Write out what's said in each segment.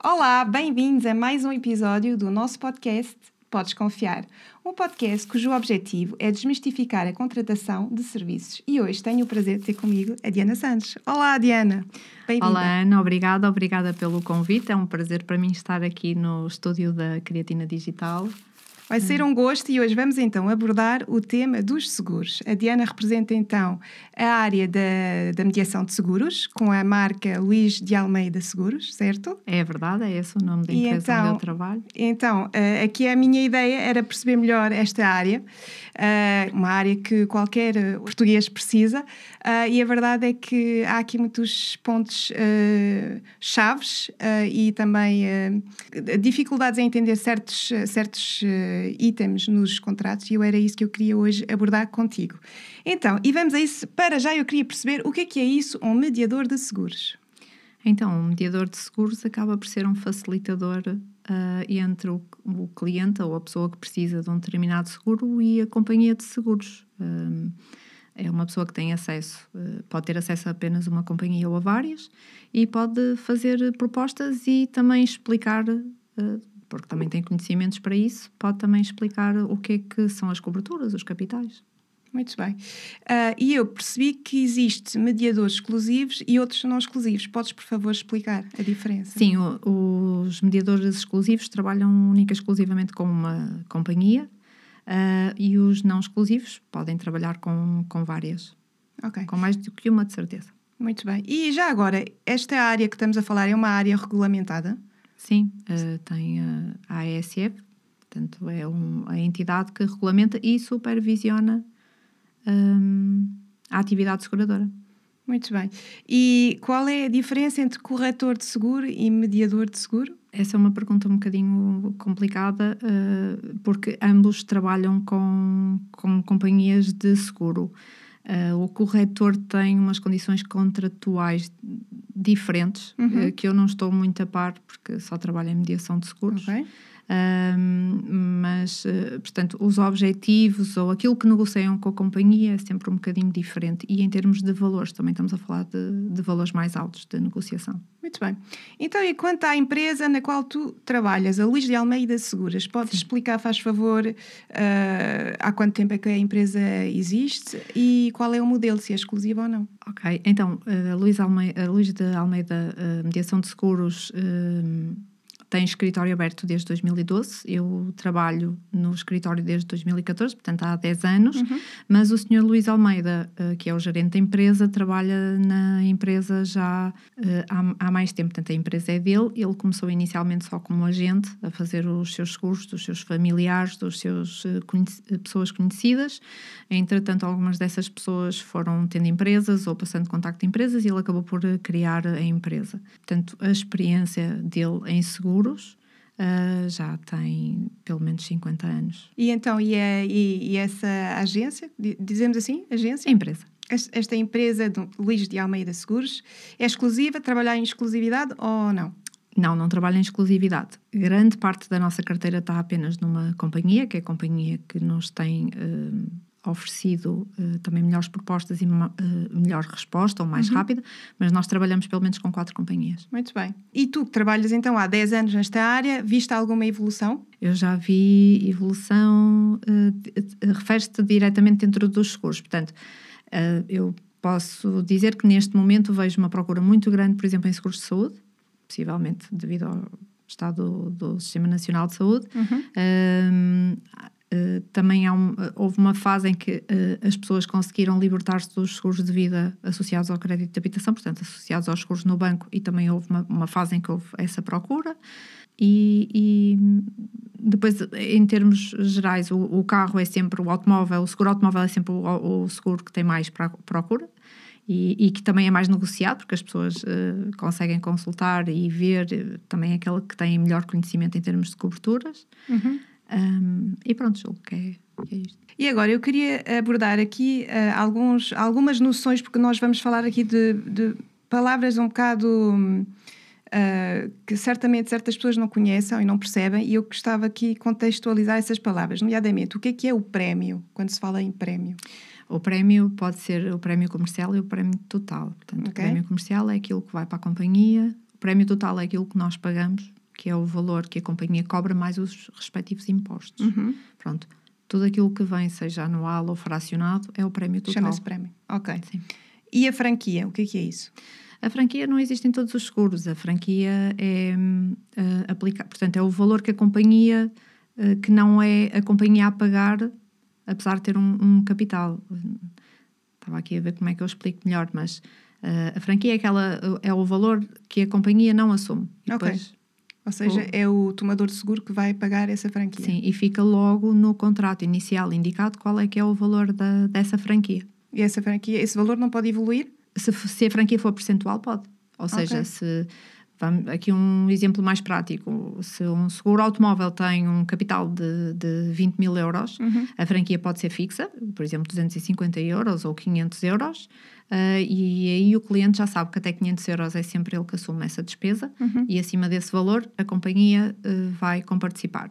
Olá, bem-vindos a mais um episódio do nosso podcast Podes Confiar. Um podcast cujo objetivo é desmistificar a contratação de serviços. E hoje tenho o prazer de ter comigo a Diana Santos. Olá, Diana. Bem-vinda. Olá, Ana. Obrigada pelo convite. É um prazer para mim estar aqui no estúdio da Creatina Digital. Vai ser um gosto e hoje vamos então abordar o tema dos seguros. A Diana representa então a área da mediação de seguros com a marca Luís de Almeida Seguros, certo? É verdade, é esse o nome da empresa onde eu trabalho. Então, aqui a minha ideia era perceber melhor esta área, uma área que qualquer português precisa, e a verdade é que há aqui muitos pontos chaves e também dificuldades em entender certos itens nos contratos, e era isso que eu queria hoje abordar contigo. Então, e vamos a isso. Para já eu queria perceber o que é isso, um mediador de seguros. Então, um mediador de seguros acaba por ser um facilitador entre o cliente ou a pessoa que precisa de um determinado seguro e a companhia de seguros. É uma pessoa que tem acesso, pode ter acesso a apenas uma companhia ou a várias, e pode fazer propostas e também explicar, porque também tem conhecimentos para isso, pode também explicar o que é que são as coberturas, os capitais. Muito bem. E eu percebi que existe mediadores exclusivos e outros não exclusivos. Podes, por favor, explicar a diferença? Sim, os mediadores exclusivos trabalham única e exclusivamente com uma companhia, e os não exclusivos podem trabalhar com várias. Ok. Com mais do que uma, de certeza. Muito bem. E já agora, esta área que estamos a falar é uma área regulamentada? Sim, tem a AESF, portanto é a entidade que regulamenta e supervisiona a atividade seguradora. Muito bem. E qual é a diferença entre corretor de seguro e mediador de seguro? Essa é uma pergunta um bocadinho complicada, porque ambos trabalham com companhias de seguro. O corretor tem umas condições contratuais diferentes, que eu não estou muito a par, porque só trabalho em mediação de seguros. Okay. Mas, portanto, os objetivos ou aquilo que negociam com a companhia é sempre um bocadinho diferente. E em termos de valores, também estamos a falar de valores mais altos de negociação. Muito bem. Então, e quanto à empresa na qual tu trabalhas, a Luís de Almeida Seguros, podes explicar, faz favor, há quanto tempo é que a empresa existe e qual é o modelo, se é exclusivo ou não? Ok, então, a Luís de Almeida Mediação de Seguros tem escritório aberto desde 2012, eu trabalho no escritório desde 2014, portanto há 10 anos, mas o Sr. Luís Almeida, que é o gerente da empresa, trabalha na empresa já há mais tempo, portanto a empresa é dele. Ele começou inicialmente só como agente, a fazer os seus seguros dos seus familiares, dos seus pessoas conhecidas. Entretanto, algumas dessas pessoas foram tendo empresas ou passando contacto de empresas e ele acabou por criar a empresa. Portanto, a experiência dele em seguros já tem pelo menos 50 anos. E então, e essa agência, dizemos assim, agência? Empresa. Esta empresa do Luís de Almeida Seguros é exclusiva, trabalhar em exclusividade ou não? Não trabalha em exclusividade. Grande parte da nossa carteira está apenas numa companhia, que é a companhia que nos tem oferecido também melhores propostas e melhor resposta ou mais rápida, mas nós trabalhamos pelo menos com 4 companhias. Muito bem. E tu que trabalhas então há 10 anos nesta área, viste alguma evolução? Eu já vi evolução, refere-se diretamente dentro dos seguros. Portanto, eu posso dizer que neste momento vejo uma procura muito grande, por exemplo, em seguros de saúde, possivelmente devido ao estado do Sistema Nacional de Saúde. Também houve uma fase em que as pessoas conseguiram libertar-se dos seguros de vida associados ao crédito de habitação, portanto associados aos seguros no banco, e também houve uma fase em que houve essa procura. E depois, em termos gerais, o carro é sempre o automóvel, o seguro automóvel é sempre o seguro que tem mais procura e que também é mais negociado, porque as pessoas conseguem consultar e ver também aquele que tem melhor conhecimento em termos de coberturas. E pronto, julgo que é isto. E agora eu queria abordar aqui algumas noções, porque nós vamos falar aqui de palavras um bocado que certamente certas pessoas não conhecem e não percebem, e eu gostava aqui de contextualizar essas palavras, nomeadamente o que é o prémio, quando se fala em prémio? O prémio pode ser o prémio comercial e o prémio total. Portanto, O prémio comercial é aquilo que vai para a companhia, o prémio total é aquilo que nós pagamos que é o valor que a companhia cobra mais os respectivos impostos. Pronto. Tudo aquilo que vem, seja anual ou fracionado, é o prémio total. Chama-se prémio. Ok. Sim. E a franquia, o que é isso? A franquia não existe em todos os seguros. A franquia é aplicar, portanto, é o valor que a companhia, que não é a companhia a pagar, apesar de ter um capital. Estava aqui a ver como é que eu explico melhor, mas a franquia é o valor que a companhia não assume. E depois, ou seja, é o tomador de seguro que vai pagar essa franquia. Sim, e fica logo no contrato inicial indicado qual é que é o valor dessa franquia. E essa franquia, esse valor não pode evoluir? Se a franquia for percentual, pode. Ou seja, aqui um exemplo mais prático, se um seguro automóvel tem um capital de 20 mil euros, a franquia pode ser fixa, por exemplo, 250 euros ou 500 euros, e aí o cliente já sabe que até 500 euros é sempre ele que assume essa despesa, e acima desse valor a companhia vai comparticipar.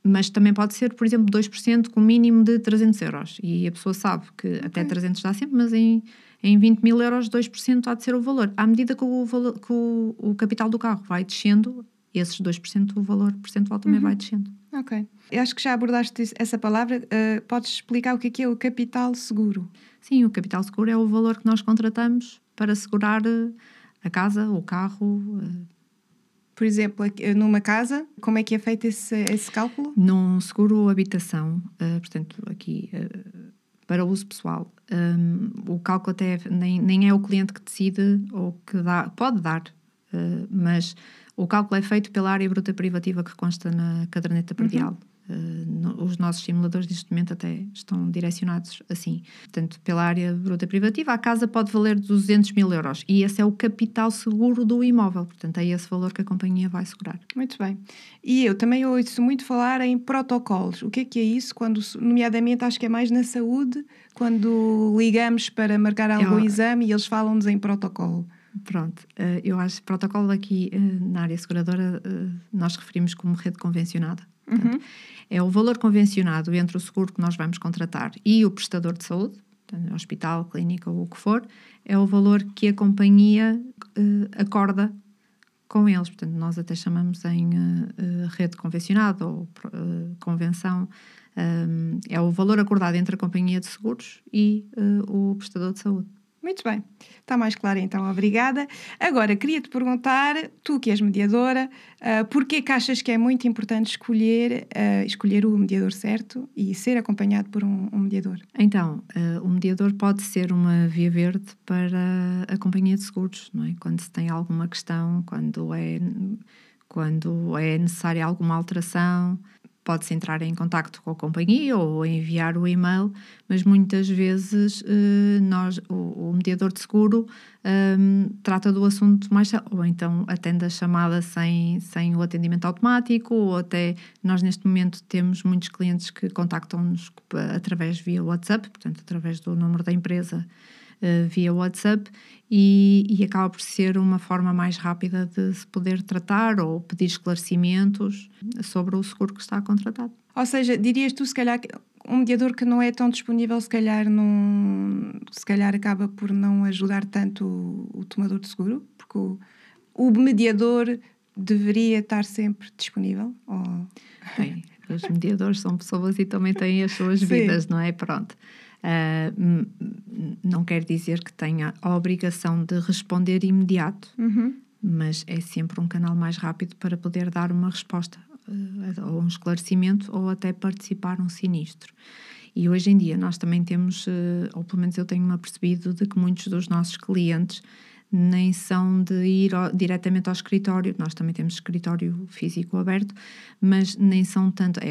Mas também pode ser, por exemplo, 2% com mínimo de 300 euros. E a pessoa sabe que até 300 dá sempre, mas em 20 mil euros, 2% há de ser o valor. À medida que o capital do carro vai descendo, esses 2%, o valor percentual também vai descendo. Ok. Eu acho que já abordaste essa palavra. Podes explicar o que é o capital seguro? Sim, o capital seguro é o valor que nós contratamos para segurar a casa, o carro. Por exemplo, numa casa, como é que é feito esse cálculo? Num seguro habitação, portanto, aqui para uso pessoal, o cálculo até nem é o cliente que decide ou que pode dar, mas o cálculo é feito pela área bruta privativa que consta na caderneta predial. Os nossos simuladores neste momento até estão direcionados assim. Portanto, pela área bruta privativa, a casa pode valer 200 mil euros e esse é o capital seguro do imóvel. Portanto, é esse valor que a companhia vai segurar. Muito bem. E eu também ouço muito falar em protocolos. O que é isso? Nomeadamente, acho que é mais na saúde, quando ligamos para marcar algum exame e eles falam-nos em protocolo. Pronto, eu acho que protocolo aqui na área seguradora nós referimos como rede convencionada. Portanto, é o valor convencionado entre o seguro que nós vamos contratar e o prestador de saúde, portanto, hospital, clínica ou o que for, é o valor que a companhia acorda com eles. Portanto, nós até chamamos em rede convencionada ou convenção. É o valor acordado entre a companhia de seguros e o prestador de saúde. Muito bem, está mais claro então, obrigada. Agora, queria-te perguntar, tu que és mediadora, porquê que achas que é muito importante escolher o mediador certo e ser acompanhado por um mediador? Então, o mediador pode ser uma via verde para a companhia de seguros, não é? Quando se tem alguma questão, quando é necessária alguma alteração, pode-se entrar em contacto com a companhia ou enviar o e-mail, mas muitas vezes o mediador de seguro trata do assunto mais, ou então atende a chamada sem o atendimento automático, ou até nós neste momento temos muitos clientes que contactam-nos através via WhatsApp, portanto através do número da empresa via WhatsApp e acaba por ser uma forma mais rápida de se poder tratar ou pedir esclarecimentos sobre o seguro que está contratado. Ou seja, dirias tu, se calhar, um mediador que não é tão disponível, se calhar acaba por não ajudar tanto o tomador de seguro? Porque o mediador deveria estar sempre disponível? Ou... Bem, os mediadores são pessoas e também têm as suas vidas, não é? Pronto. Não quer dizer que tenha a obrigação de responder imediato, mas é sempre um canal mais rápido para poder dar uma resposta ou um esclarecimento ou até participar um sinistro. E hoje em dia nós também temos, ou pelo menos eu tenho-me apercebido, de que muitos dos nossos clientes nem são de ir diretamente ao escritório, nós também temos escritório físico aberto, mas nem são tanto,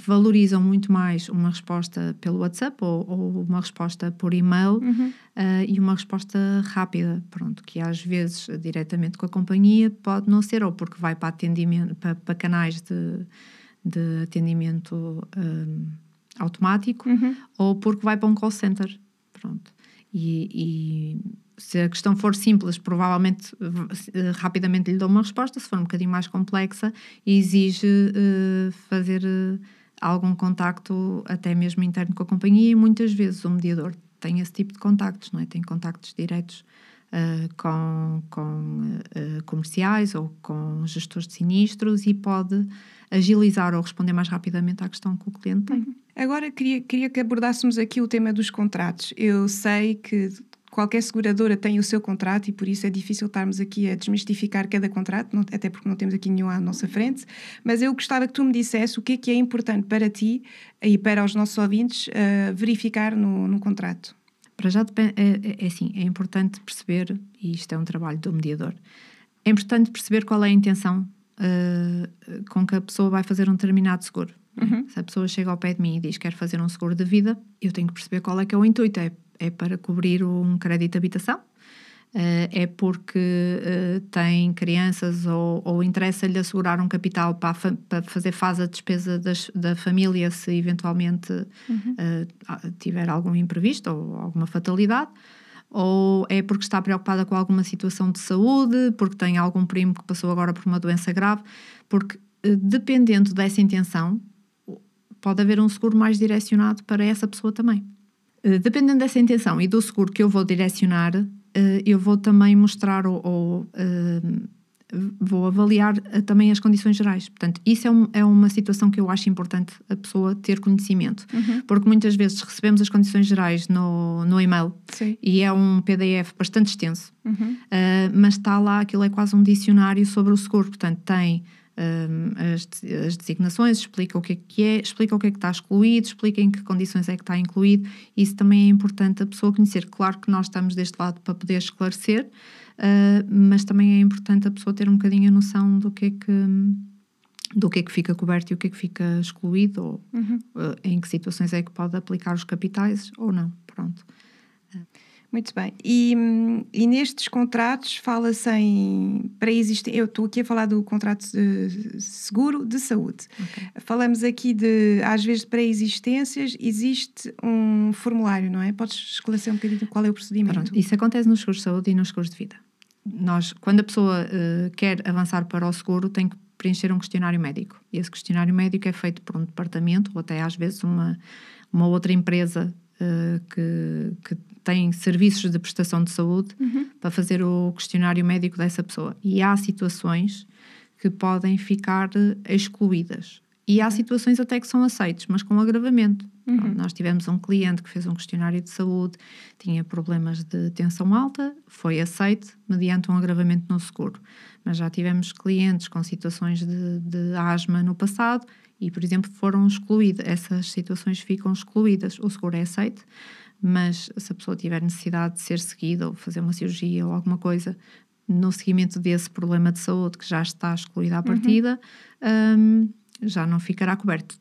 valorizam muito mais uma resposta pelo WhatsApp ou uma resposta por e-mail e uma resposta rápida, pronto, que às vezes diretamente com a companhia pode não ser, ou porque vai para atendimento, para canais de atendimento automático, ou porque vai para um call center, pronto. E se a questão for simples, provavelmente rapidamente lhe dou uma resposta. Se for um bocadinho mais complexa, exige fazer algum contacto até mesmo interno com a companhia, e muitas vezes o mediador tem esse tipo de contactos, não é? Tem contactos diretos com comerciais ou com gestores de sinistros e pode agilizar ou responder mais rapidamente à questão que o cliente tem. Agora queria que abordássemos aqui o tema dos contratos. Eu sei que qualquer seguradora tem o seu contrato e por isso é difícil estarmos aqui a desmistificar cada contrato, até porque não temos aqui nenhum à nossa frente, mas eu gostava que tu me dissesse o que é importante para ti e para os nossos ouvintes verificar num contrato. Para já é assim, é importante perceber, e isto é um trabalho do mediador, é importante perceber qual é a intenção com que a pessoa vai fazer um determinado seguro. Se a pessoa chega ao pé de mim e diz que quer fazer um seguro de vida, eu tenho que perceber qual é que é o intuito. É para cobrir um crédito de habitação? É porque tem crianças ou interessa-lhe assegurar um capital para fazer face à despesa da família se eventualmente tiver algum imprevisto ou alguma fatalidade? Ou é porque está preocupada com alguma situação de saúde, porque tem algum primo que passou agora por uma doença grave? Porque dependendo dessa intenção, pode haver um seguro mais direcionado para essa pessoa também. Dependendo dessa intenção e do seguro que eu vou direcionar, eu vou também mostrar vou avaliar também as condições gerais. Portanto, isso é uma situação que eu acho importante a pessoa ter conhecimento. Porque muitas vezes recebemos as condições gerais no e-mail. Sim. E é um PDF bastante extenso. Mas está lá, aquilo é quase um dicionário sobre o seguro. Portanto, tem as designações, explica o que é, explica o que está excluído, explica em que condições é que está incluído. Isso também é importante a pessoa conhecer. Claro que nós estamos deste lado para poder esclarecer, mas também é importante a pessoa ter um bocadinho a noção do que é que fica coberto e o que é que fica excluído, ou em que situações é que pode aplicar os capitais ou não. Pronto. Muito bem. E nestes contratos fala-se em pré-existência. Eu estou aqui a falar do contrato de seguro de saúde. Okay. Falamos aqui às vezes, de pré-existências. Existe um formulário, não é? Podes esclarecer um bocadinho qual é o procedimento? Pronto. Isso acontece nos seguros de saúde e nos seguros de vida. Quando a pessoa quer avançar para o seguro, tem que preencher um questionário médico. E esse questionário médico é feito por um departamento ou até às vezes uma outra empresa que tem serviços de prestação de saúde para fazer o questionário médico dessa pessoa. E há situações que podem ficar excluídas. E há situações até que são aceites, mas com agravamento. Nós tivemos um cliente que fez um questionário de saúde, tinha problemas de tensão alta, foi aceite mediante um agravamento no seguro. Mas já tivemos clientes com situações de asma no passado e, por exemplo, foram excluídas. Essas situações ficam excluídas. O seguro é aceite, mas se a pessoa tiver necessidade de ser seguida ou fazer uma cirurgia ou alguma coisa no seguimento desse problema de saúde que já está excluída à partida, já não ficará coberto.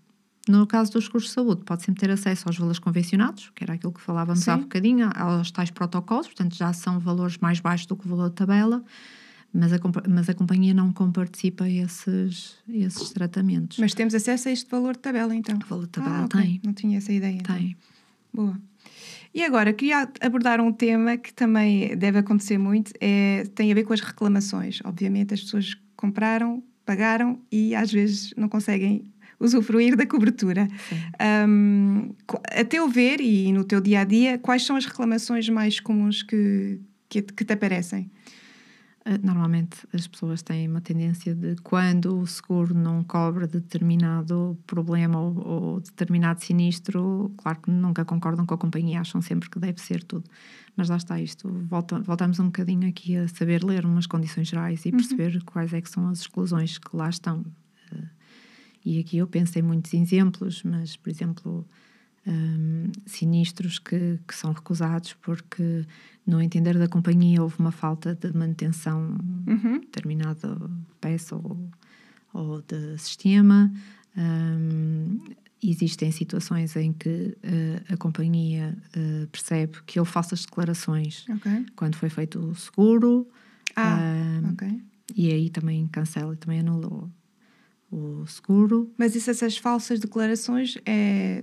No caso dos seguros de saúde, pode sempre ter acesso aos valores convencionados, que era aquilo que falávamos há bocadinho, aos tais protocolos, portanto já são valores mais baixos do que o valor de tabela, mas a companhia não comparticipa esses tratamentos. Mas temos acesso a este valor de tabela, então? O valor de tabela okay. tem. Não tinha essa ideia. Tem. Então. Boa. E agora, queria abordar um tema que também deve acontecer muito, tem a ver com as reclamações. Obviamente as pessoas compraram, pagaram e às vezes não conseguem usufruir da cobertura. A teu ver e no teu dia-a-dia, quais são as reclamações mais comuns que te aparecem? Normalmente as pessoas têm uma tendência de, quando o seguro não cobre determinado problema ou determinado sinistro, claro que nunca concordam com a companhia, acham sempre que deve ser tudo. Mas lá está isto, voltamos um bocadinho aqui a saber ler umas condições gerais e perceber quais é que são as exclusões que lá estão. E aqui eu penso em muitos exemplos, mas, por exemplo, sinistros que são recusados porque, no entender da companhia, houve uma falta de manutenção de determinada peça ou de sistema. Existem situações em que a companhia percebe que houve falsas declarações quando foi feito o seguro, e aí também cancela e também anula o seguro. Mas essas falsas declarações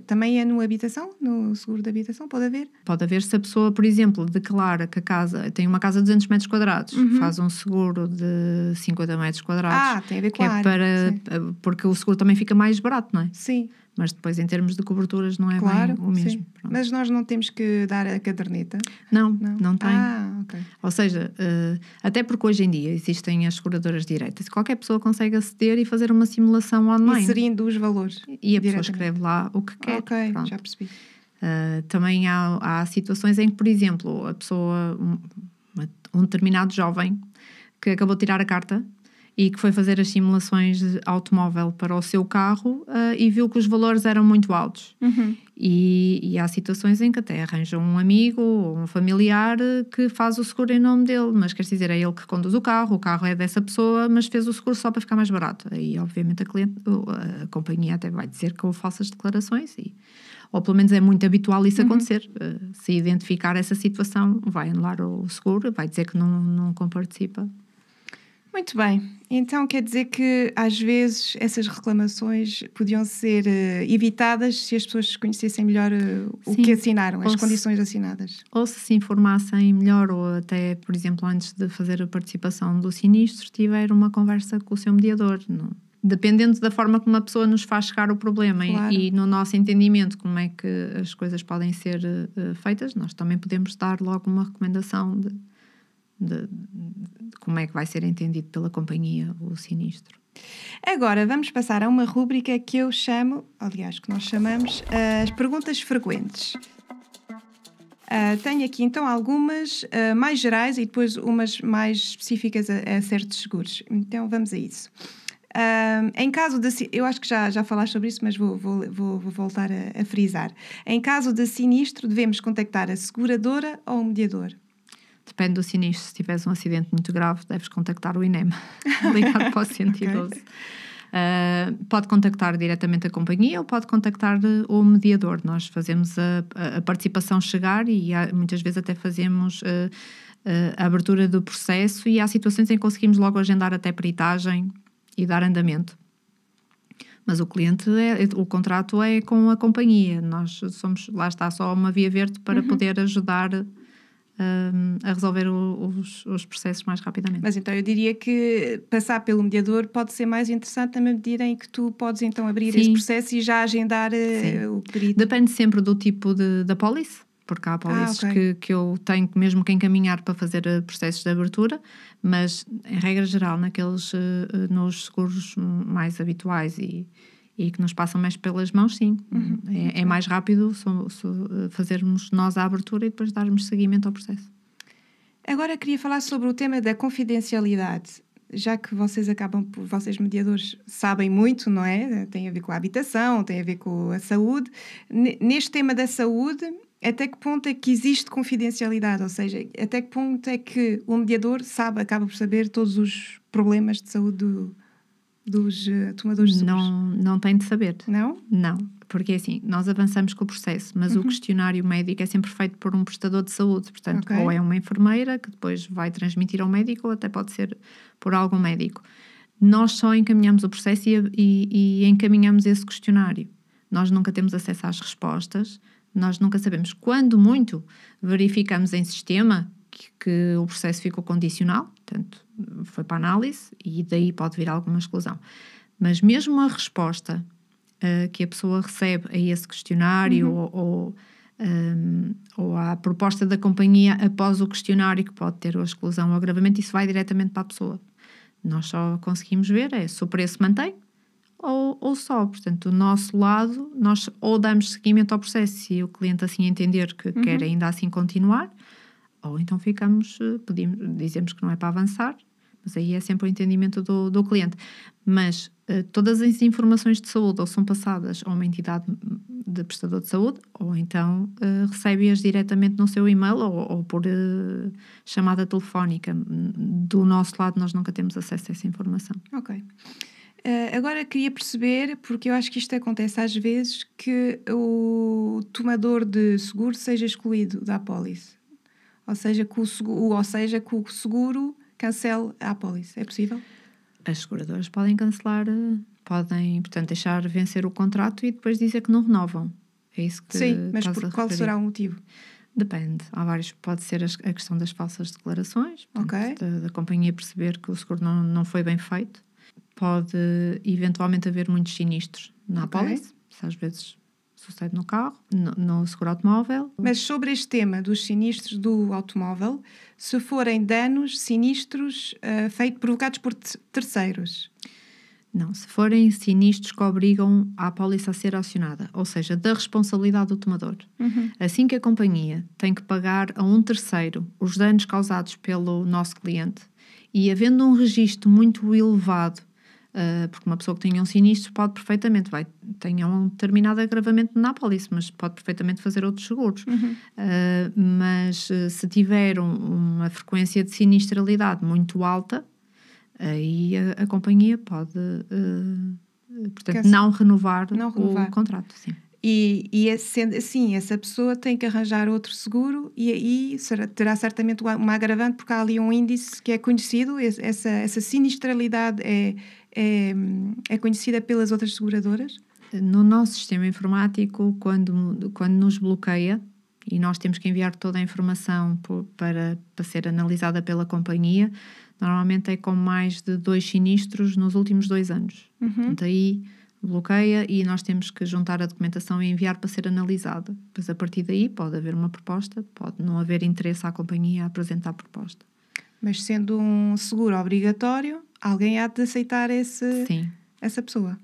também é no habitação? No seguro de habitação? Pode haver? Pode haver se a pessoa, por exemplo, declara que a casa tem uma casa de 200 metros quadrados, faz um seguro de 50 metros quadrados. Tem a ver com a área. Porque o seguro também fica mais barato, não é? Sim. Mas depois, em termos de coberturas, não é claro, bem o mesmo. Mas nós não temos que dar a caderneta? Não tem. Ok. Ou seja, até porque hoje em dia existem as seguradoras diretas. Qualquer pessoa consegue aceder e fazer uma simulação online. Inserindo os valores. E a pessoa escreve lá o que quer. Ok, pronto. já percebi. Também há situações em que, por exemplo, a pessoa, um determinado jovem que acabou de tirar a carta e que foi fazer as simulações de automóvel para o seu carro e viu que os valores eram muito altos. Uhum. E há situações em que até arranja um amigo ou um familiar que faz o seguro em nome dele, mas quer dizer, é ele que conduz o carro é dessa pessoa, mas fez o seguro só para ficar mais barato. Aí, obviamente, a companhia até vai dizer que houve falsas declarações ou pelo menos é muito habitual isso acontecer. Se identificar essa situação, vai anular o seguro, vai dizer que não comparticipa. Muito bem. Então quer dizer que às vezes essas reclamações podiam ser evitadas se as pessoas conhecessem melhor o que assinaram, as condições assinadas. Ou se informassem melhor, ou até, por exemplo, antes de fazer a participação do sinistro, tiver uma conversa com o seu mediador. Não? Dependendo da forma como a pessoa nos faz chegar o problema claro. e no nosso entendimento como é que as coisas podem ser feitas, nós também podemos dar logo uma recomendação de como é que vai ser entendido pela companhia o sinistro. Agora vamos passar a uma rúbrica que eu chamo, aliás, que nós chamamos as perguntas frequentes. Tenho aqui então algumas mais gerais e depois umas mais específicas a certos seguros. Então vamos a isso. Em caso de... Eu acho que já falaste sobre isso, mas vou voltar a frisar. Em caso de sinistro, devemos contactar a seguradora ou o mediador? Depende do sinistro. Se tiveres um acidente muito grave, deves contactar o INEM. Ligar para o 112. Okay. Pode contactar diretamente a companhia ou pode contactar o mediador. Nós fazemos a participação chegar e muitas vezes até fazemos a abertura do processo e há situações em que conseguimos logo agendar até peritagem e dar andamento. Mas o cliente, o contrato é com a companhia. Nós somos, lá está, só uma via verde para poder ajudar a resolver os processos mais rapidamente. Mas então eu diria que passar pelo mediador pode ser mais interessante na medida em que tu podes então abrir esse processo e já agendar o perito. Depende sempre do tipo da pólice, porque há apólices que eu tenho mesmo que encaminhar para fazer processos de abertura, mas em regra geral nos seguros mais habituais e que nos passam mais pelas mãos, sim. É mais rápido fazermos nós a abertura e depois darmos seguimento ao processo. Agora queria falar sobre o tema da confidencialidade. Já que vocês mediadores sabem muito, não é? Tem a ver com a habitação, tem a ver com a saúde. Neste tema da saúde, até que ponto é que existe confidencialidade? Ou seja, até que ponto é que o mediador acaba por saber todos os problemas de saúde dos tomadores de seguros? Não tem de saber. Não? Não, porque assim, nós avançamos com o processo, mas o questionário médico é sempre feito por um prestador de saúde, portanto, ou é uma enfermeira que depois vai transmitir ao médico, ou até pode ser por algum médico. Nós só encaminhamos o processo e encaminhamos esse questionário. Nós nunca temos acesso às respostas, nós nunca sabemos. Quando muito, verificamos em sistema que o processo ficou condicional, portanto, foi para análise e daí pode vir alguma exclusão. Mas mesmo a resposta que a pessoa recebe a esse questionário ou a proposta da companhia após o questionário, que pode ter a exclusão ou agravamento, isso vai diretamente para a pessoa. Nós só conseguimos ver se o preço mantém ou só. Portanto, do nosso lado, nós ou damos seguimento ao processo se o cliente assim entender que quer ainda assim continuar, ou então dizemos que não é para avançar, mas aí é sempre o entendimento do cliente. Mas todas as informações de saúde ou são passadas a uma entidade de prestador de saúde, ou então recebe-as diretamente no seu e-mail ou por chamada telefónica. Do nosso lado, nós nunca temos acesso a essa informação. Ok. Agora queria perceber, porque eu acho que isto acontece às vezes, que o tomador de seguro seja excluído da apólice. Ou seja, que o seguro cancele a apólice. É possível? As seguradoras podem cancelar, podem, portanto, deixar vencer o contrato e depois dizer que não renovam. É isso que sim, mas qual será o motivo? Depende. Há vários. Pode ser a questão das falsas declarações, portanto, da companhia perceber que o seguro não foi bem feito. Pode, eventualmente, haver muitos sinistros na apólice. Isso às vezes sucede no carro, no seguro automóvel. Mas sobre este tema dos sinistros do automóvel, se forem danos, sinistros provocados por terceiros? Não, se forem sinistros que obrigam a apólice a ser acionada, ou seja, da responsabilidade do tomador. Assim que a companhia tem que pagar a um terceiro os danos causados pelo nosso cliente e havendo um registro muito elevado, porque uma pessoa que tenha um sinistro pode perfeitamente, tenha um determinado agravamento na apólice, mas pode perfeitamente fazer outros seguros. Mas se tiver uma frequência de sinistralidade muito alta, aí a companhia pode, portanto, não renovar o contrato. Sim. E sendo assim, essa pessoa tem que arranjar outro seguro e aí terá certamente uma agravante, porque há ali um índice que é conhecido, essa sinistralidade é conhecida pelas outras seguradoras? No nosso sistema informático, quando nos bloqueia, e nós temos que enviar toda a informação para ser analisada pela companhia, normalmente é com mais de 2 sinistros nos últimos 2 anos. Portanto, aí bloqueia e nós temos que juntar a documentação e enviar para ser analisada. Depois, a partir daí, pode haver uma proposta, pode não haver interesse à companhia a apresentar a proposta. Mas sendo um seguro obrigatório, alguém há de aceitar Sim. essa pessoa?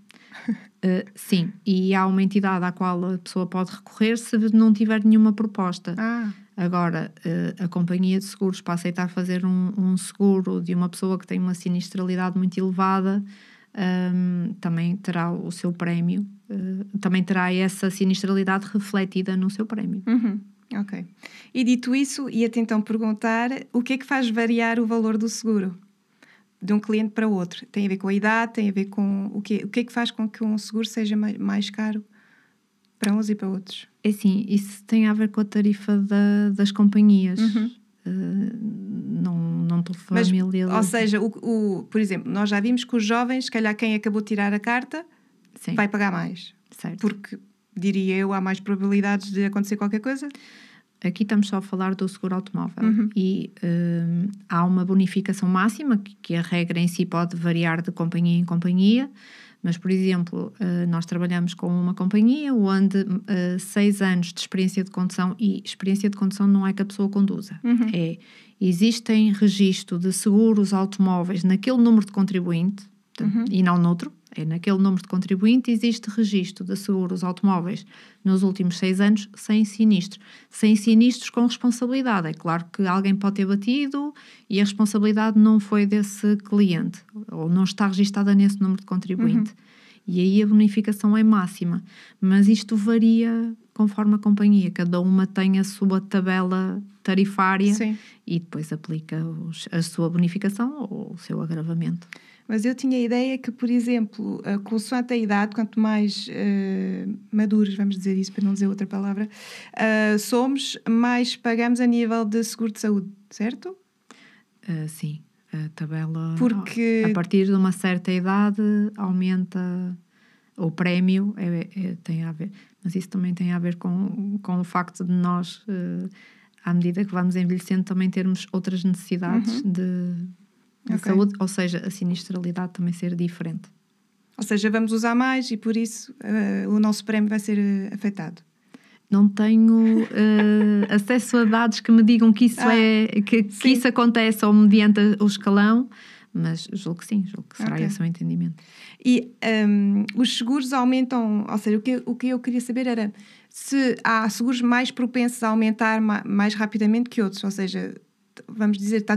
Sim, e há uma entidade à qual a pessoa pode recorrer se não tiver nenhuma proposta. Agora, a companhia de seguros, para aceitar fazer um seguro de uma pessoa que tem uma sinistralidade muito elevada, também terá o seu prémio, também terá essa sinistralidade refletida no seu prémio. Ok. E dito isso, ia-te então perguntar o que é que faz variar o valor do seguro de um cliente para outro? Tem a ver com a idade, tem a ver com o que é que faz com que um seguro seja mais caro para uns e para outros? É assim, isso tem a ver com a tarifa das companhias. Não estou familiar. Ou seja, por exemplo, nós já vimos que os jovens, se calhar quem acabou de tirar a carta, Sim. vai pagar mais. Certo. Porque, diria eu, há mais probabilidades de acontecer qualquer coisa. Aqui estamos só a falar do seguro automóvel e há uma bonificação máxima, que a regra em si pode variar de companhia em companhia, mas, por exemplo, nós trabalhamos com uma companhia onde 6 anos de experiência de condução, e experiência de condução não é que a pessoa conduza, existem registro de seguros automóveis naquele número de contribuinte, e não noutro. Naquele número de contribuinte existe registro de seguros automóveis nos últimos 6 anos sem sinistros. Sem sinistros com responsabilidade. É claro que alguém pode ter batido e a responsabilidade não foi desse cliente, ou não está registada nesse número de contribuinte. E aí a bonificação é máxima. Mas isto varia conforme a companhia. Cada uma tem a sua tabela tarifária. Sim. E depois aplica a sua bonificação ou o seu agravamento. Mas eu tinha a ideia que, por exemplo, consoante a idade, quanto mais maduros, vamos dizer isso para não dizer outra palavra, somos, mais pagamos a nível de seguro de saúde, certo? Sim, a tabela, porque... a partir de uma certa idade, aumenta o prémio, tem a ver, mas isso também tem a ver com o facto de nós, à medida que vamos envelhecendo, também termos outras necessidades de saúde, ou seja, a sinistralidade também ser diferente. Ou seja, vamos usar mais e por isso o nosso prémio vai ser afetado. Não tenho acesso a dados que me digam que isso que isso acontece ou mediante o escalão, mas julgo que sim, julgo que será esse o entendimento. E os seguros aumentam, ou seja, o que eu queria saber era se há seguros mais propensos a aumentar mais rapidamente que outros, ou seja, vamos dizer, está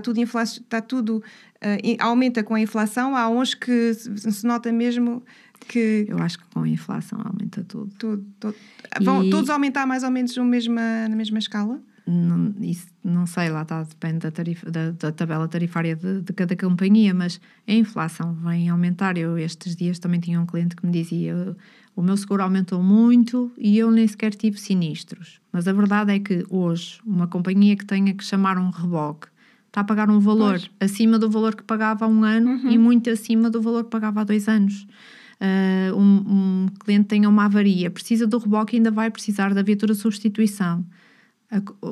tudo aumenta com a inflação, há uns que se nota mesmo que... Eu acho que com a inflação aumenta tudo. Vão todos aumentar mais ou menos na mesma escala? Isso não sei, lá está, depende da tabela tarifária de cada companhia, mas a inflação vem aumentar. Eu estes dias também tinha um cliente que me dizia: o meu seguro aumentou muito e eu nem sequer tive sinistros. Mas a verdade é que hoje uma companhia que tenha que chamar um reboque está a pagar um valor acima do valor que pagava há 1 ano e muito acima do valor que pagava há 2 anos. Um cliente tenha uma avaria, precisa do reboque e ainda vai precisar da viatura de substituição.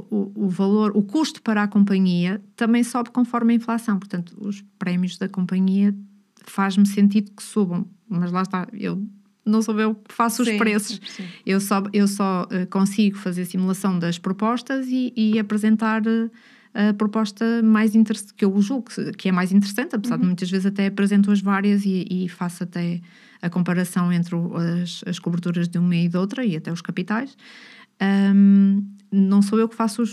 O custo para a companhia também sobe conforme a inflação. Portanto, os prémios da companhia faz-me sentido que subam. Mas lá está, eu não sou eu que faço os preços. Eu só consigo fazer simulação das propostas e apresentar a proposta mais interessante, que eu julgo que é mais interessante, apesar de muitas vezes até apresento as várias e faço até a comparação entre as coberturas de uma e de outra e até os capitais. Não sou eu que faço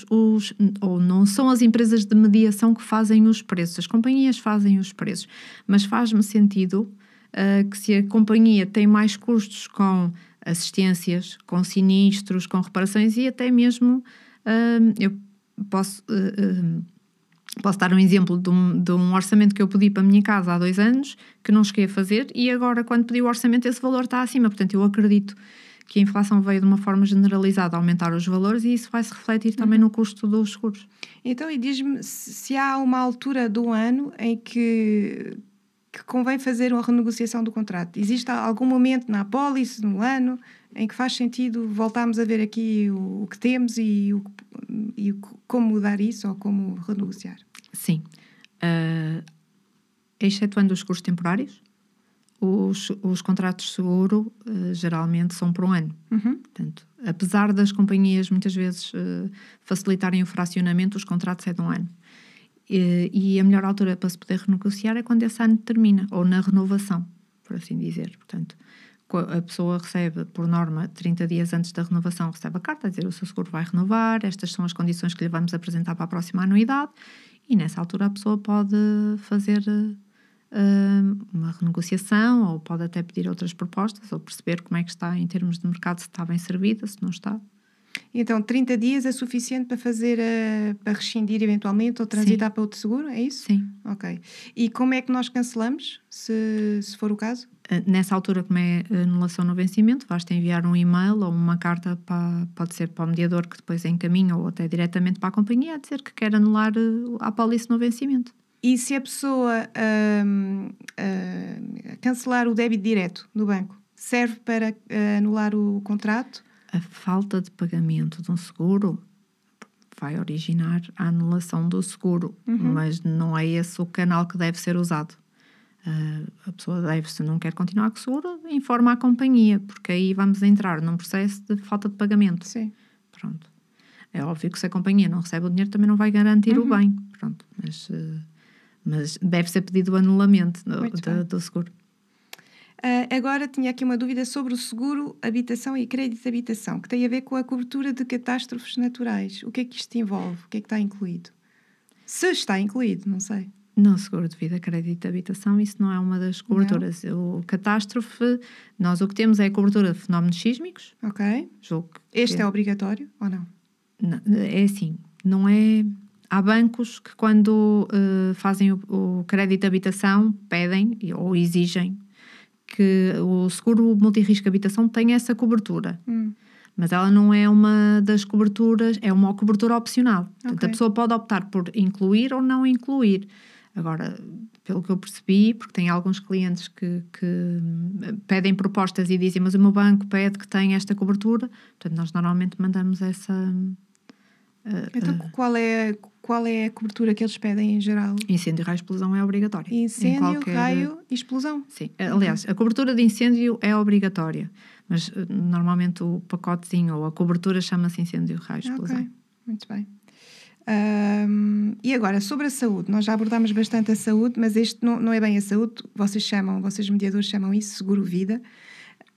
ou não são as empresas de mediação que fazem os preços, as companhias fazem os preços, mas faz-me sentido que se a companhia tem mais custos com assistências, com sinistros, com reparações e até mesmo eu posso dar um exemplo de um orçamento que eu pedi para a minha casa há 2 anos, que não cheguei a fazer, e agora quando pedi o orçamento esse valor está acima. Portanto, eu acredito que a inflação veio de uma forma generalizada a aumentar os valores e isso vai se refletir também no custo dos seguros. Então, e diz-me se há uma altura do ano em que convém fazer uma renegociação do contrato. Existe algum momento na apólice, no ano, em que faz sentido voltarmos a ver aqui o que temos e como mudar isso ou como renegociar? Sim. Excetuando os seguros temporários, os contratos de seguro geralmente são por um ano. Portanto, apesar das companhias muitas vezes facilitarem o fracionamento, os contratos é de um ano. E a melhor altura para se poder renegociar é quando esse ano termina, ou na renovação, por assim dizer. Portanto, a pessoa recebe, por norma, 30 dias antes da renovação, recebe a carta a dizer o seu seguro vai renovar, estas são as condições que lhe vamos apresentar para a próxima anuidade, e nessa altura a pessoa pode fazer uma renegociação, ou pode até pedir outras propostas, ou perceber como é que está em termos de mercado, se está bem servida, se não está. Então, 30 dias é suficiente para fazer, para rescindir eventualmente ou transitar para outro seguro, é isso? Sim. Ok. E como é que nós cancelamos, se for o caso? Nessa altura, como é anulação no vencimento, basta enviar um e-mail ou uma carta, pode ser para o mediador que depois encaminha ou até diretamente para a companhia a dizer que quer anular a apólice no vencimento. E se a pessoa cancelar o débito direto do banco, serve para anular o contrato? A falta de pagamento de um seguro vai originar a anulação do seguro, mas não é esse o canal que deve ser usado. A pessoa deve, se não quer continuar com o seguro, informa a companhia, porque aí vamos entrar num processo de falta de pagamento. Sim. Pronto. É óbvio que se a companhia não recebe o dinheiro também não vai garantir o bem. Pronto. Mas deve ser pedido o anulamento do seguro. Agora tinha aqui uma dúvida sobre o seguro habitação e crédito de habitação, que tem a ver com a cobertura de catástrofes naturais. O que é que isto envolve? O que é que está incluído? Se está incluído, não sei. No seguro de vida, crédito de habitação, isso não é uma das coberturas. Não. O catástrofe, nós o que temos é a cobertura de fenómenos sísmicos. Ok. Julgo este é obrigatório ou não? Não, é assim, não é... Há bancos que quando fazem o crédito de habitação pedem ou exigem que o seguro multirrisco habitação tenha essa cobertura. Mas ela não é uma das coberturas, é uma cobertura opcional. Portanto, a pessoa pode optar por incluir ou não incluir. Agora, pelo que eu percebi, porque tem alguns clientes que pedem propostas e dizem, mas o meu banco pede que tenha esta cobertura, portanto, nós normalmente mandamos essa... Então, qual é a cobertura que eles pedem em geral? Incêndio, raio e explosão é obrigatória. Incêndio, raio e explosão? Sim. Aliás, a cobertura de incêndio é obrigatória, mas normalmente o pacotezinho ou a cobertura chama-se incêndio, raio e explosão. Ok, muito bem. E agora, sobre a saúde, nós já abordámos bastante a saúde, mas este não é bem a saúde, vocês mediadores chamam isso seguro-vida.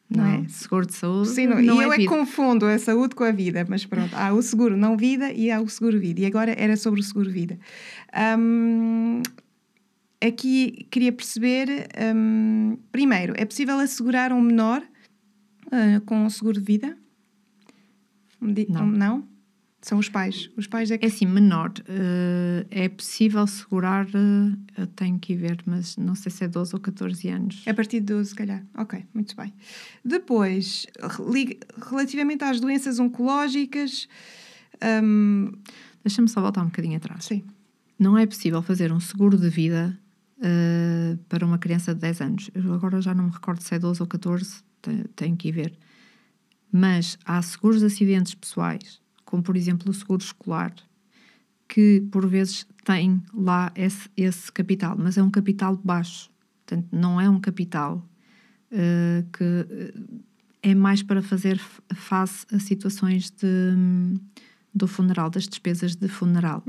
Não é? Seguro de saúde. Sim, não, e eu é que confundo a saúde com a vida, mas pronto, há o seguro não vida e há o seguro vida, e agora era sobre o seguro vida. Aqui queria perceber, primeiro, é possível assegurar um menor com um seguro de vida? Não? São os pais. Os pais é que... É assim, menor. É possível segurar, eu tenho que ir ver, mas não sei se é 12 ou 14 anos. A partir de 12, se calhar. Ok, muito bem. Depois, relativamente às doenças oncológicas... Deixa-me só voltar um bocadinho atrás. Sim. Não é possível fazer um seguro de vida para uma criança de 10 anos. Eu agora já não me recordo se é 12 ou 14, tenho que ir ver. Mas há seguros de acidentes pessoais, como por exemplo o seguro escolar, que por vezes tem lá esse capital, mas é um capital baixo. Portanto, não é um capital que é mais para fazer face a situações do funeral, das despesas de funeral.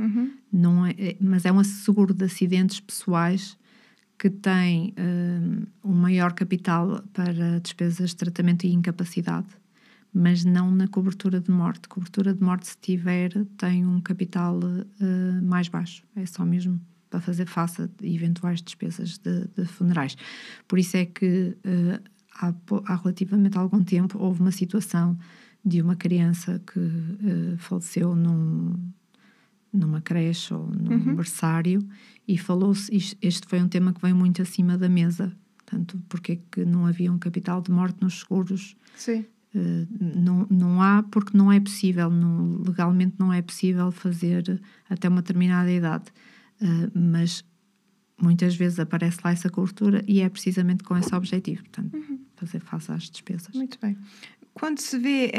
Não mas é um seguro de acidentes pessoais que tem um maior capital para despesas de tratamento e incapacidade, mas não na cobertura de morte. Cobertura de morte, se tiver, tem um capital mais baixo. É só mesmo para fazer face a eventuais despesas de funerais. Por isso é que há relativamente algum tempo houve uma situação de uma criança que faleceu numa creche ou num berçário, e falou-se, este foi um tema que veio muito acima da mesa, portanto, porque é que não havia um capital de morte nos seguros? Sim. Não há, porque não é possível, legalmente não é possível fazer até uma determinada idade, mas muitas vezes aparece lá essa cobertura e é precisamente com esse objetivo, portanto, fazer face às despesas. Muito bem. Quando se vê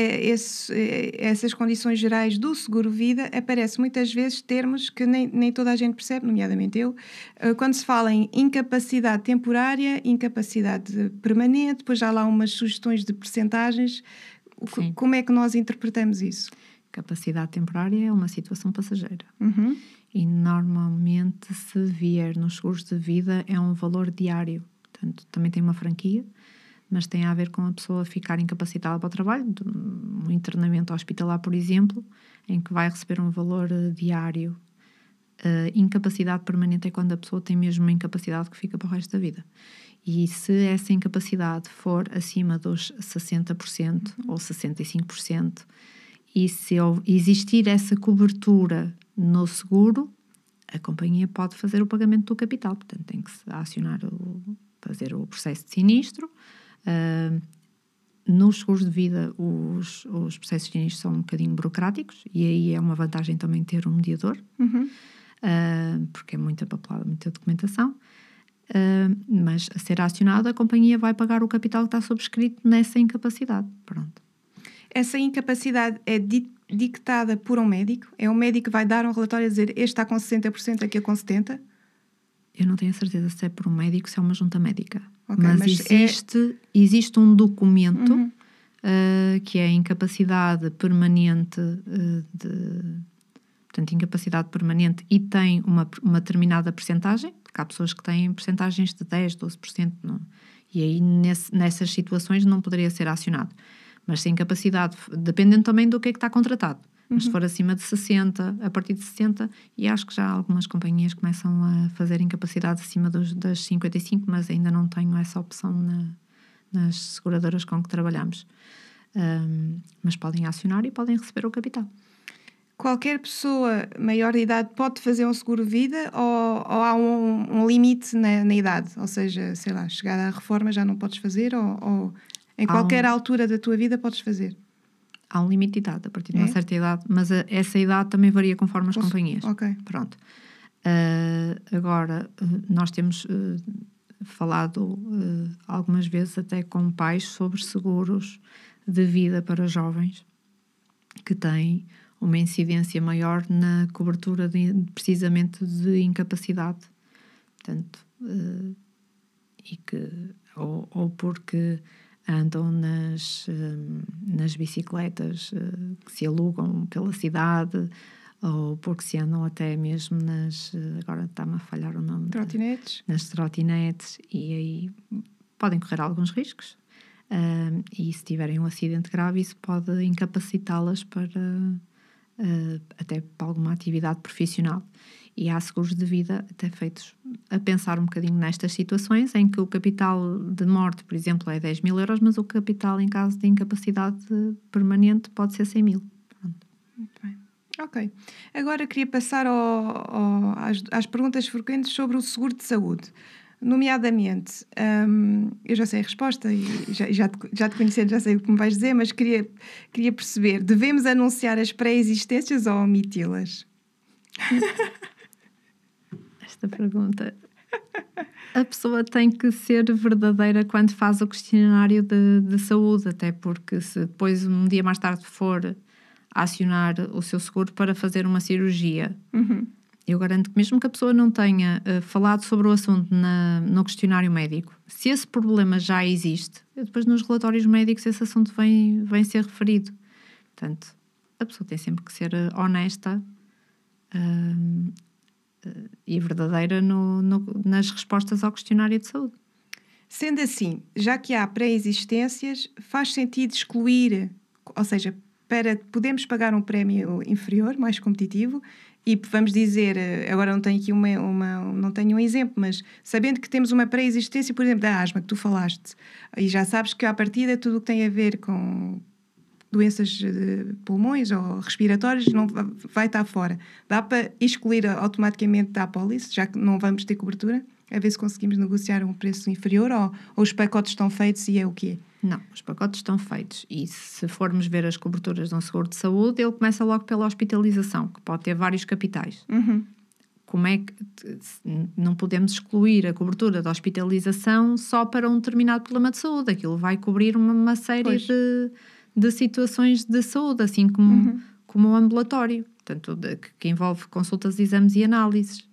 essas condições gerais do seguro-vida, aparece muitas vezes termos que nem toda a gente percebe, nomeadamente eu, quando se fala em incapacidade temporária, incapacidade permanente, depois já há lá umas sugestões de percentagens. Como é que nós interpretamos isso? Capacidade temporária é uma situação passageira. E normalmente, se vier nos seguros de vida, é um valor diário. Portanto, também tem uma franquia, mas tem a ver com a pessoa ficar incapacitada para o trabalho, um internamento hospitalar, por exemplo, em que vai receber um valor diário. Incapacidade permanente é quando a pessoa tem mesmo uma incapacidade que fica para o resto da vida. E se essa incapacidade for acima dos 60% ou 65%, e se existir essa cobertura no seguro, a companhia pode fazer o pagamento do capital. Portanto, tem que acionar, fazer o processo de sinistro. Nos seguros de vida, os processos de sinistro são um bocadinho burocráticos, e aí é uma vantagem também ter um mediador, porque é muita papelada, muita documentação. Mas a ser acionado, a companhia vai pagar o capital que está subscrito nessa incapacidade. Pronto. Essa incapacidade é dictada por um médico? É um médico que vai dar um relatório a dizer este está com 60%, aqui é com 70%? Eu não tenho a certeza se é por um médico, se é uma junta médica. Okay, mas existe um documento que é a incapacidade permanente portanto, incapacidade permanente, e tem uma determinada percentagem, porque há pessoas que têm percentagens de 10%, 12%, não, e aí nessas situações não poderia ser acionado. Mas se a incapacidade, dependendo também do que é que está contratado, mas se for acima de 60, a partir de 60, e acho que já algumas companhias começam a fazer incapacidade acima das 55, mas ainda não tenho essa opção nas seguradoras com que trabalhamos. Mas podem acionar e podem receber o capital. Qualquer pessoa maior de idade pode fazer um seguro-vida ou há um limite na idade? Ou seja, sei lá, chegar à reforma já não podes fazer ou em qualquer altura da tua vida podes fazer? Há um limite de idade, a partir de uma certa idade, mas essa idade também varia conforme as companhias. Ok. Pronto. Agora, nós temos falado algumas vezes até com pais sobre seguros de vida para jovens que têm uma incidência maior na cobertura precisamente de incapacidade. Portanto, e que, ou porque andam nas bicicletas que se alugam pela cidade, ou porque se andam até mesmo agora está-me a falhar o nome. Trotinetes. Nas trotinetes, e aí podem correr alguns riscos. E se tiverem um acidente grave, isso pode incapacitá-las até para alguma atividade profissional. E há seguros de vida até feitos a pensar um bocadinho nestas situações em que o capital de morte, por exemplo, é 10 mil euros, mas o capital em caso de incapacidade permanente pode ser 100 mil. Pronto. Muito bem. Ok. Agora queria passar às perguntas frequentes sobre o seguro de saúde. Nomeadamente, eu já sei a resposta e já te conhecendo, já sei o que me vais dizer, mas queria perceber, devemos anunciar as pré-existências ou omiti-las? Esta pergunta, a pessoa tem que ser verdadeira quando faz o questionário de saúde, até porque se depois um dia mais tarde for acionar o seu seguro para fazer uma cirurgia eu garanto que mesmo que a pessoa não tenha falado sobre o assunto no questionário médico, se esse problema já existe, depois nos relatórios médicos esse assunto vem ser referido. Portanto, a pessoa tem sempre que ser honesta e verdadeira nas respostas ao questionário de saúde. Sendo assim, já que há pré-existências, faz sentido excluir, ou seja, podemos pagar um prémio inferior, mais competitivo, e vamos dizer, agora não tenho aqui não tenho um exemplo, mas sabendo que temos uma pré-existência, por exemplo, da asma, que tu falaste, e já sabes que à partida tudo o que tem a ver com doenças de pulmões ou respiratórias não vai estar fora. Dá para excluir automaticamente da apólice, já que não vamos ter cobertura? A ver se conseguimos negociar um preço inferior ou os pacotes estão feitos e é o quê? Não, os pacotes estão feitos e se formos ver as coberturas de um seguro de saúde, ele começa logo pela hospitalização, que pode ter vários capitais. Como é que não podemos excluir a cobertura da hospitalização só para um determinado problema de saúde? Aquilo vai cobrir uma série de situações de saúde, assim como o ambulatório, portanto, que envolve consultas, exames e análises.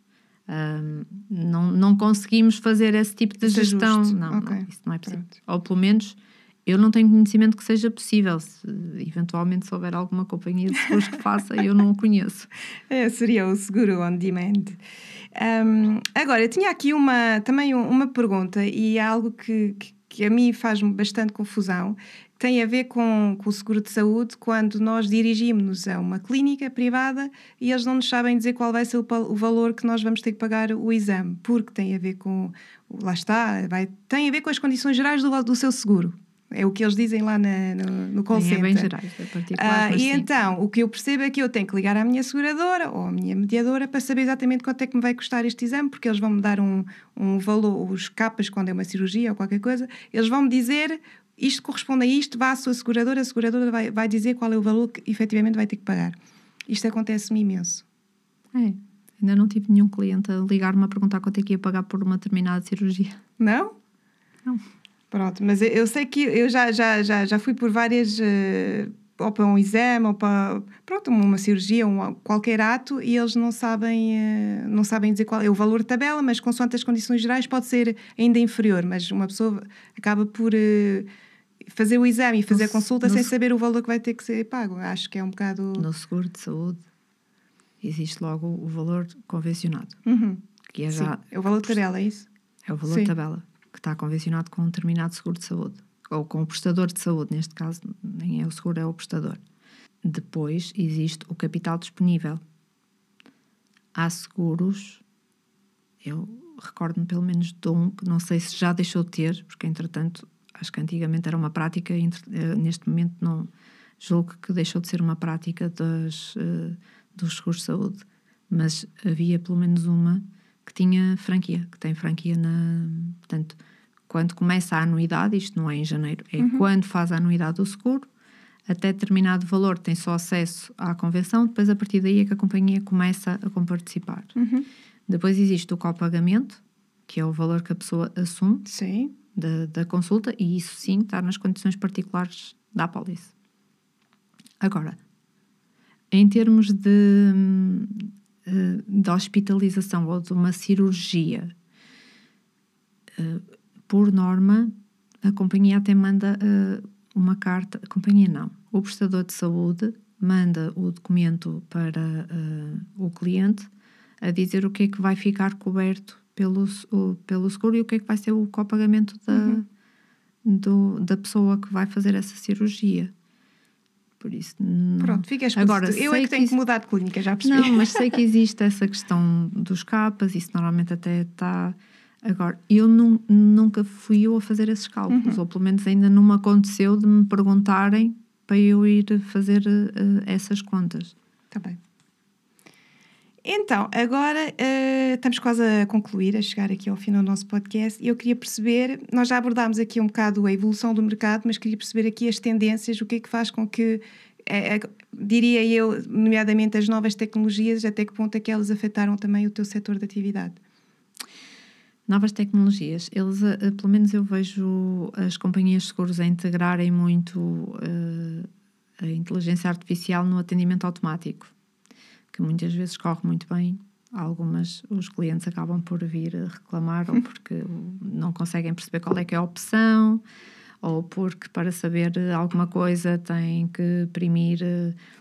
Não conseguimos fazer esse tipo de gestão. Não, isso não é possível. Pronto. Ou pelo menos eu não tenho conhecimento que seja possível. Se eventualmente souber alguma companhia de seguros que faça, eu não o conheço. Seria o seguro on demand. Agora, eu tinha aqui também uma pergunta e é algo que a mim faz-me bastante confusão. Tem a ver com o seguro de saúde quando nós dirigimos-nos a uma clínica privada e eles não nos sabem dizer qual vai ser o valor que nós vamos ter que pagar o exame, porque tem a ver com, lá está, tem a ver com as condições gerais do seu seguro. É o que eles dizem lá no call center. É bem gerais, é particular. E então, o que eu percebo é que eu tenho que ligar à minha seguradora ou à minha mediadora para saber exatamente quanto é que me vai custar este exame, porque eles vão me dar um valor, os capas quando é uma cirurgia ou qualquer coisa, eles vão me dizer isto corresponde a isto, vá à sua seguradora, a seguradora vai dizer qual é o valor que efetivamente vai ter que pagar. Isto acontece-me imenso. Ainda não tive nenhum cliente a ligar-me a perguntar quanto é que ia pagar por uma determinada cirurgia. Não? Não. Pronto, mas eu sei que eu já fui por várias, ou para um exame, ou para uma cirurgia, qualquer ato, e eles não sabem dizer qual é o valor de tabela, mas consoante as condições gerais pode ser ainda inferior, mas uma pessoa acaba por fazer o exame e fazer a consulta sem saber o valor que vai ter que ser pago. Acho que é um bocado... No seguro de saúde existe logo o valor convencionado. Que é já... é o valor de tabela, é isso? É o valor de tabela, que está convencionado com um determinado seguro de saúde. Ou com o prestador de saúde, neste caso nem é o seguro, é o prestador. Depois existe o capital disponível. Há seguros, eu recordo-me pelo menos de um, que não sei se já deixou de ter, porque entretanto acho que antigamente era uma prática, neste momento não, julgo que deixou de ser uma prática dos seguros de saúde, mas havia pelo menos uma que tinha franquia, que tem franquia portanto, quando começa a anuidade, isto não é em janeiro, é quando faz a anuidade do seguro, até determinado valor tem só acesso à convenção, depois a partir daí é que a companhia começa a comparticipar. Depois existe o copagamento, que é o valor que a pessoa assume da consulta, e isso sim está nas condições particulares da apólice. Agora, em termos de hospitalização ou de uma cirurgia, por norma, a companhia até manda uma carta, a companhia não, o prestador de saúde manda o documento para o cliente a dizer o que é que vai ficar coberto pelo seguro e o que é que vai ser o copagamento da pessoa que vai fazer essa cirurgia. Por isso, não. Pronto, fica exposto. Agora, eu é que tenho que mudar de clínica, já percebi. Não, mas sei que existe essa questão dos capas, isso normalmente até está... Agora, eu nunca fui eu a fazer esses cálculos, ou pelo menos ainda não me aconteceu de me perguntarem para eu ir fazer essas contas. Está bem. Então, agora estamos quase a concluir, a chegar aqui ao fim do nosso podcast, e eu queria perceber, nós já abordámos aqui um bocado a evolução do mercado, mas queria perceber aqui as tendências, o que é que faz com que, diria eu, nomeadamente as novas tecnologias, até que ponto é que elas afetaram também o teu setor de atividade? Novas tecnologias, eles, pelo menos eu vejo as companhias de seguros a integrarem muito a inteligência artificial no atendimento automático, que muitas vezes corre muito bem os clientes acabam por vir reclamar ou porque não conseguem perceber qual é que é a opção, ou porque para saber alguma coisa têm que imprimir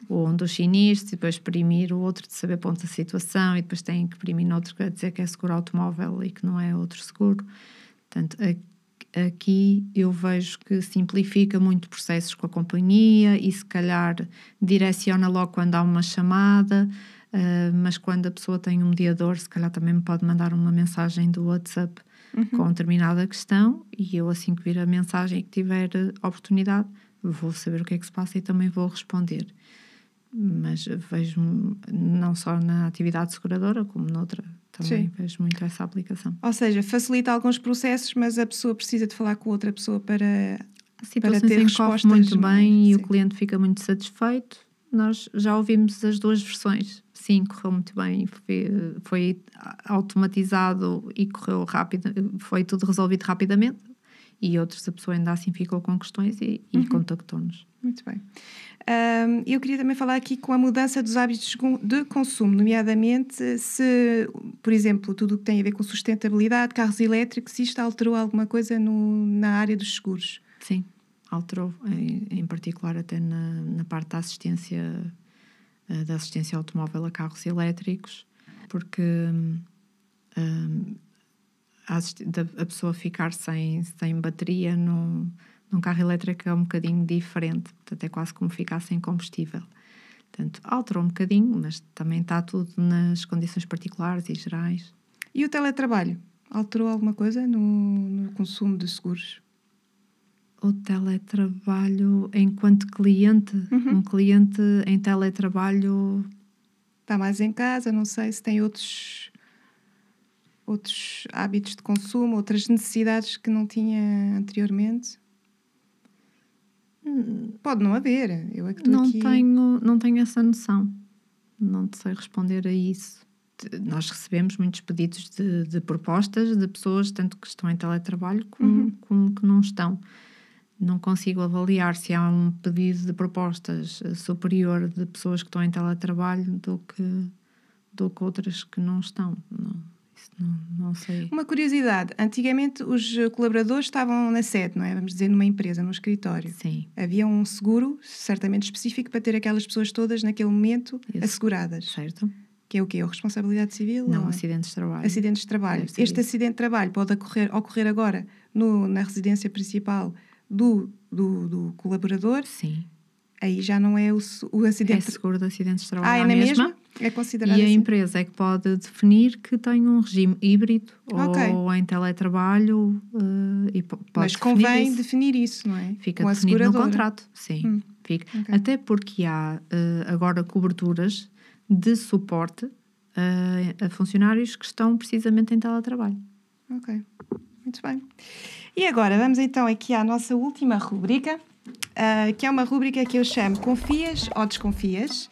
um dos sinistros e depois imprimir o outro de saber ponto da situação e depois têm que imprimir outro que quer dizer que é seguro automóvel e que não é outro seguro. Portanto, aqui eu vejo que simplifica muito processos com a companhia e se calhar direciona logo quando há uma chamada, mas quando a pessoa tem um mediador, se calhar também me pode mandar uma mensagem do WhatsApp com determinada questão e eu assim que vir a mensagem e que tiver oportunidade vou saber o que é que se passa e também vou responder. Mas vejo não só na atividade seguradora como noutra também. Sim. Vejo muito essa aplicação. Ou seja, facilita alguns processos, mas a pessoa precisa de falar com outra pessoa para ter respostas. Muito bem e o cliente fica muito satisfeito. Nós já ouvimos as duas versões. Sim, correu muito bem, foi automatizado e correu rápido, foi tudo resolvido rapidamente. E outros, a pessoa ainda assim ficou com questões e contactou-nos. Muito bem. Eu queria também falar aqui com a mudança dos hábitos de consumo, nomeadamente se, por exemplo, tudo o que tem a ver com sustentabilidade, carros elétricos, se isto alterou alguma coisa na área dos seguros. Sim, alterou, em particular até na parte da assistência automóvel a carros elétricos, porque a pessoa ficar sem bateria num carro elétrico é um bocadinho diferente, portanto é quase como ficar sem combustível. Portanto, alterou um bocadinho, mas também está tudo nas condições particulares e gerais. E o teletrabalho? Alterou alguma coisa no consumo de seguros? O teletrabalho enquanto cliente, um cliente em teletrabalho... Está mais em casa, não sei se tem outros hábitos de consumo, outras necessidades que não tinha anteriormente. Pode não haver. Eu é que estou aqui... Não tenho essa noção. Não te sei responder a isso. Nós recebemos muitos pedidos de propostas de pessoas, tanto que estão em teletrabalho como que não estão. Não consigo avaliar se há um pedido de propostas superior de pessoas que estão em teletrabalho do que outras que não estão. Não sei. Uma curiosidade, antigamente os colaboradores estavam na sede, não é? Vamos dizer, numa empresa, num escritório. Sim. Havia um seguro certamente específico para ter aquelas pessoas todas naquele momento asseguradas. Certo. Que é o quê? A responsabilidade civil? Não, acidentes de trabalho. Acidentes de trabalho. Este acidente de trabalho pode ocorrer agora na residência principal do colaborador. Sim. Aí já não é o acidente... É seguro de acidentes de trabalho. É na mesma? É considerado e assim? A empresa é que pode definir que tem um regime híbrido ou em teletrabalho e pode Mas convém definir isso, não é? Fica definido no contrato, sim. Fica. Okay. Até porque há agora coberturas de suporte a funcionários que estão precisamente em teletrabalho. Ok, muito bem. E agora vamos então aqui à nossa última rúbrica, que é uma rúbrica que eu chamo Confias ou Desconfias,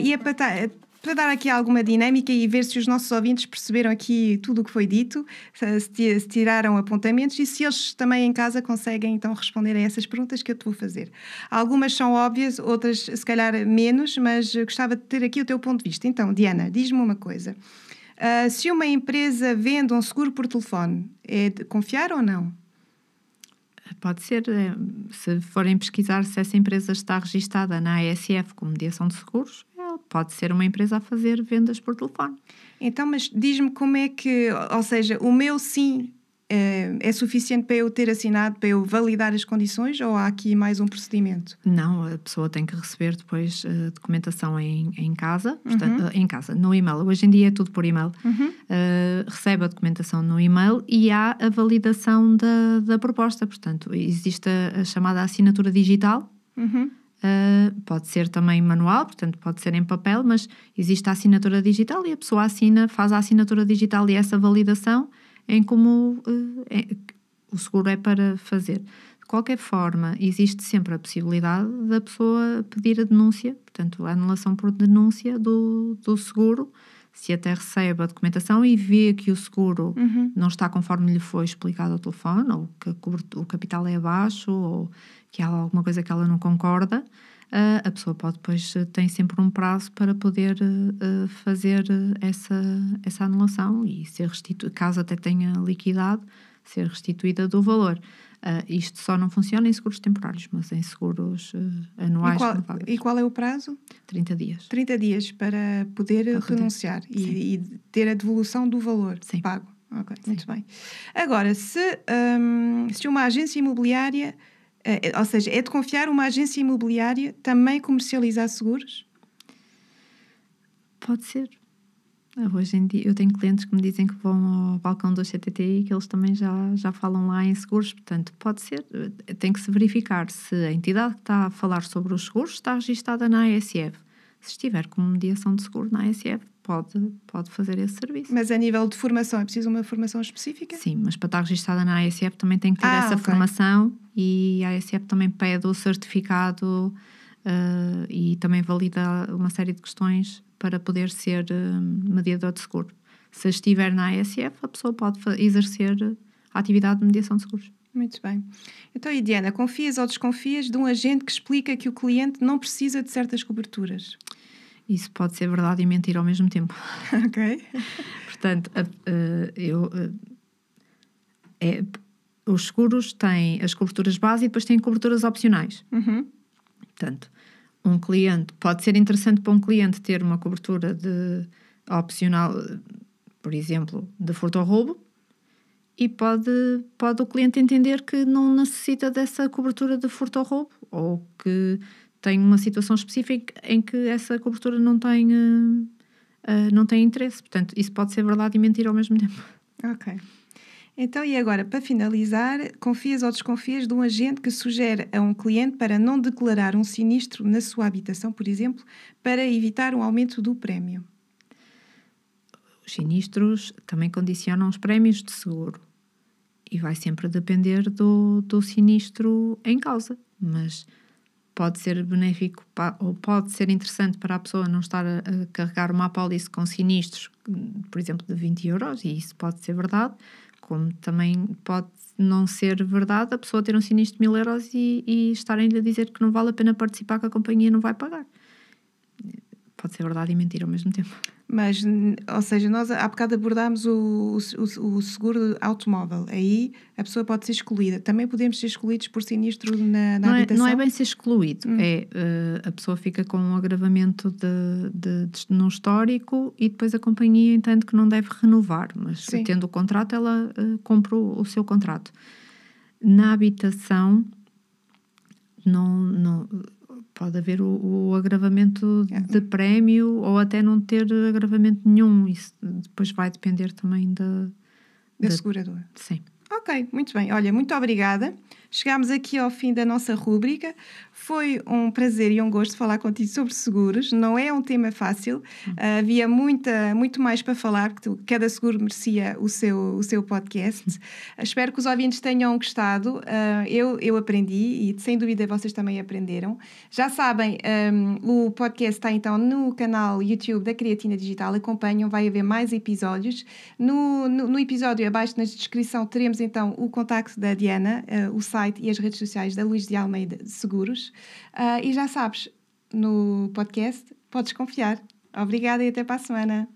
e é para dar aqui alguma dinâmica e ver se os nossos ouvintes perceberam aqui tudo o que foi dito, se tiraram apontamentos e se eles também em casa conseguem então responder a essas perguntas que eu te vou fazer. Algumas são óbvias, outras se calhar menos, mas gostava de ter aqui o teu ponto de vista. Então, Diana, diz-me uma coisa. Se uma empresa vende um seguro por telefone, é de confiar ou não? Pode ser, se forem pesquisar se essa empresa está registada na ASF como mediação de seguros, pode ser uma empresa a fazer vendas por telefone. Então, mas diz-me como é que, ou seja, o meu sim é suficiente para eu ter assinado, para eu validar as condições, ou há aqui mais um procedimento? Não, a pessoa tem que receber depois documentação em casa, portanto, em casa, no e-mail. Hoje em dia é tudo por e-mail. Recebe a documentação no e-mail e há a validação da proposta. Portanto, existe a chamada assinatura digital. Pode ser também manual, portanto pode ser em papel, mas existe a assinatura digital e a pessoa faz a assinatura digital e essa validação em como o seguro é para fazer. De qualquer forma, existe sempre a possibilidade da pessoa pedir a denúncia, portanto a anulação por denúncia do seguro, se até recebe a documentação e vê que o seguro não está conforme lhe foi explicado ao telefone, ou que o capital é abaixo, ou que há alguma coisa que ela não concorda, a pessoa pode depois, tem sempre um prazo para poder fazer essa anulação e ser restituída, caso até tenha liquidado, ser restituída do valor. Isto só não funciona em seguros temporários, mas em seguros anuais. E qual é o prazo? 30 dias. 30 dias para poder renunciar e ter a devolução do valor pago. Ok, muito bem. Agora, se uma agência imobiliária, ou seja, é de confiar uma agência imobiliária também comercializar seguros? Pode ser. Hoje em dia eu tenho clientes que me dizem que vão ao balcão do CTTI e que eles também já falam lá em seguros, portanto pode ser, tem que se verificar se a entidade que está a falar sobre os seguros está registada na ASF. Se estiver com mediação de seguro na ASF, pode fazer esse serviço. Mas a nível de formação, é preciso uma formação específica? Sim, mas para estar registada na ASF também tem que ter essa formação, e a ASF também pede o certificado e também valida uma série de questões para poder ser mediador de seguro. Se estiver na ASF, a pessoa pode exercer a atividade de mediação de seguros. Muito bem. Então, e Diana, confias ou desconfias de um agente que explica que o cliente não precisa de certas coberturas? Isso pode ser verdade e mentira ao mesmo tempo. Ok. Portanto, os seguros têm as coberturas base e depois têm coberturas opcionais. Uhum. Portanto, um cliente, pode ser interessante para um cliente ter uma cobertura opcional, por exemplo, de furto ou roubo, e pode o cliente entender que não necessita dessa cobertura de furto ou roubo, ou que tem uma situação específica em que essa cobertura não tem interesse. Portanto, isso pode ser verdade e mentira ao mesmo tempo. Ok. Então, e agora, para finalizar, confias ou desconfias de um agente que sugere a um cliente para não declarar um sinistro na sua habitação, por exemplo, para evitar um aumento do prémio? Os sinistros também condicionam os prémios de seguro e vai sempre depender do sinistro em causa, mas pode ser benéfico ou pode ser interessante para a pessoa não estar a carregar uma apólice com sinistros, por exemplo, de 20 euros, e isso pode ser verdade, como também pode não ser verdade a pessoa ter um sinistro de 1000 euros e estarem-lhe a dizer que não vale a pena participar, que a companhia não vai pagar. Pode ser verdade e mentira ao mesmo tempo. Mas, ou seja, nós há bocado abordámos o seguro automóvel. Aí a pessoa pode ser excluída. Também podemos ser excluídos por sinistro na habitação? Não é bem ser excluído. A pessoa fica com um agravamento no histórico e depois a companhia entende que não deve renovar. Mas tendo o contrato, ela compra o seu contrato. Na habitação, não pode haver o agravamento de prémio ou até não ter agravamento nenhum. Isso depois vai depender também da seguradora. Sim. Ok, muito bem. Olha, muito obrigada. Chegámos aqui ao fim da nossa rúbrica. Foi um prazer e um gosto falar contigo sobre seguros. Não é um tema fácil. Havia muito mais para falar, porque cada seguro merecia o seu podcast. Espero que os ouvintes tenham gostado. Eu aprendi e, sem dúvida, vocês também aprenderam. Já sabem, o podcast está então no canal YouTube da Creatina Digital. Acompanham, vai haver mais episódios. No episódio abaixo, na descrição, teremos então o contacto da Diana, o site e as redes sociais da Luís de Almeida Seguros. E já sabes, no podcast podes confiar. Obrigada e até para a semana.